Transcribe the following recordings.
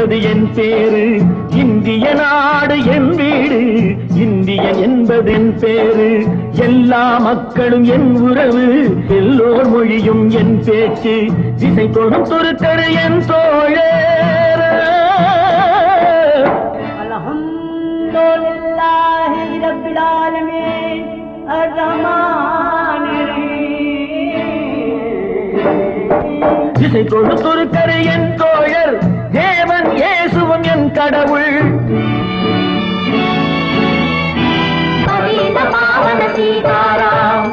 என்பது என் பேரு, இந்திய நாடு என் வீடு, இந்தியன் என்பது என் பேரு. எல்லா மக்களும் என் உறவு, எல்லோர் மொழியும் என் பேச்சு, திசை தொடும் துருக்கரு என் தோழர். அல்ஹம்துலில்லாஹி ரப்பில் ஆலமீன் அர்-ரஹ்மானிர் ரஹீம். திசை தொடும் துருக்கரு என் தோழர், தேவன் இயேசுவும் என் கடவுள். பாவன சீதாராம்.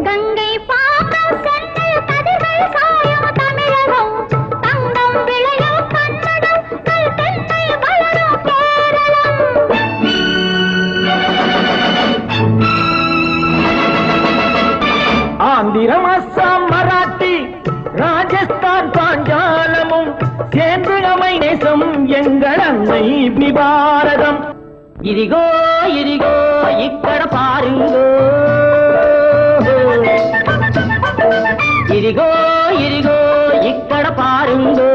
கங்கை பாக்கம் சென்னல் கதிர்கள் சாயும் தமிழகம், தங்கம் விளையும் கன்னடம், கல் தென்னை வளரும் கேரளம். ஆந்திரம், அஸ்ஸாம், மராட்டி, ராஜஸ்தான், பாஞ்சாலமும் சேர்ந்து அமை நேசம் எங்கள் அன்னை பாரதம். ఇదిగో ఇదిగో ఇక్కడ పారుంగో, ఇదిగో ఇదిగో ఇక్కడ పారుంగో.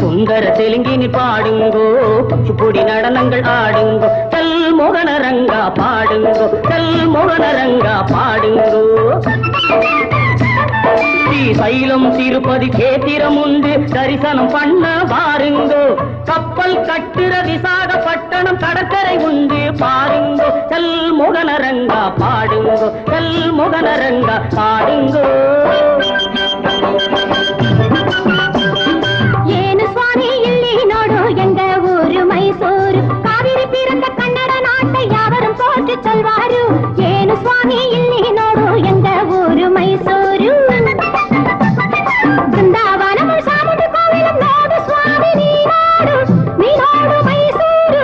சுந்தர தெலுங்கினி பாடுங்கோ, குச்சிப்புடி நடனங்கள் ஆடுங்கோ, கல் மோகனரங்கா பாடுங்கோ, கல் மோகனரங்கா பாடுங்கோ. ஸ்ரீசைலம் திருப்பதி கேத்திரம் உண்டு, தரிசனம் பண்ண பாருங்கோ. கப்பல் கட்டுற விசாகப்பட்டணம் கடற்கரை உண்டு பாருங்கோ, கல் மோகனரங்கா பாடுங்கோ, கல் மோகனரங்கா பாடுங்கோ. ಏನು ಸ್ವಾಮಿ ಇಲ್ಲಿ ನೋಡು ಎಂಗ ಊರು ಮೈಸೂರು, ಕಾವೇರಿ பிறந்த ಕನ್ನಡ நாட்டை யாவரும் போற்றி சொல்வாரு. ಏನು ಸ್ವಾಮಿ ಇಲ್ಲಿ ನೋಡು ಎಂಗ ಊರು ಮೈಸೂರು, ಬೃಂದಾವನము சாமுண்டி கோவிலும் ನೋಡು ಸ್ವಾಮಿ நீ ನೋಡು ಮೈಸೂರು.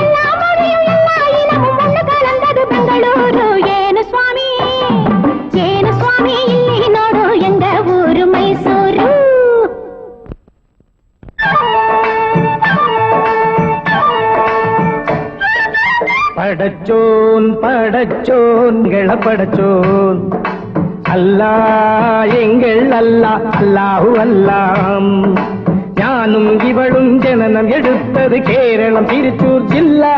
எல்லா மொழியும் எல்லா இனமும் ஒன்று கலந்தது பெங்களூರು. ಏನು ಸ್ವಾಮಿ ಇಲ್ಲಿ ನೋಡು ಎಂಗ ಊರು ಮೈಸೂರು. படச்சோன் படச்சோன் படச்சோன் அல்லா எங்கள் அல்லா, அல்லாஹு அல்லாம். ஞானும் இவளும் ஜனனம் எடுத்தது கேரளம் திருச்சூர் ஜில்லா.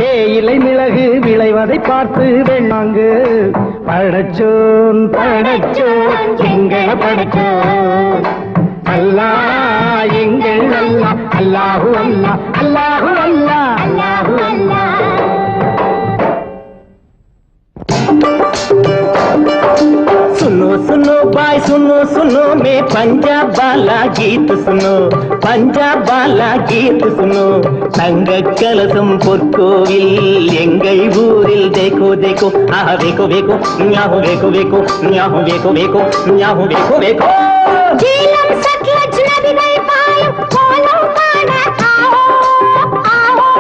தேயிலை மிளகு விளைவதை பார்த்து வேண்டாங்கு. படச்சோன் படச்சோன் எங்கள படச்சோன் அல்லா எங்கள் அல்லா, அல்லாஹு அல்லா, அல்லாஹு அல்லா, அல்லாஹு அல்லா. सुनो सुनो भाई सुनो सुनो मैं पंजाब वाला गीत सुनो, पंजाब वाला गीत सुनो. தங்க கலசம் பொற்கோவில் எங்கள் ஊரில் देखो देखो आह देखो देखो न्याहो देखो देखो न्याहो देखो देखो न्याहो देखो देखो. ஜீலம் சட்லஜ் நதிகள் பாயும் கோலம் காண ஆவோ ஆவோ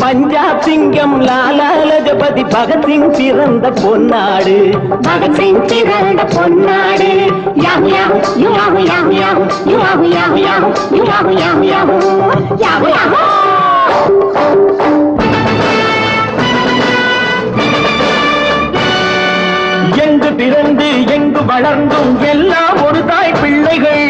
பஞ்சாப் சிங்கம் லாலா லஜபதி பகத்சிங் பிறந்த பொன்னாடு, பகத்சிங் பிறந்த பொன்னாடு. யாஹு யாஹு யுவாஹு யாஹு யாஹு யுவாஹு யாஹு யாஹு யுவாஹு யாஹு யாஹு யாஹு யாஹு. எங்கு பிறந்து எங்கு வளர்ந்தும் எல்லாம் ஒரு தாய் பிள்ளைகள்.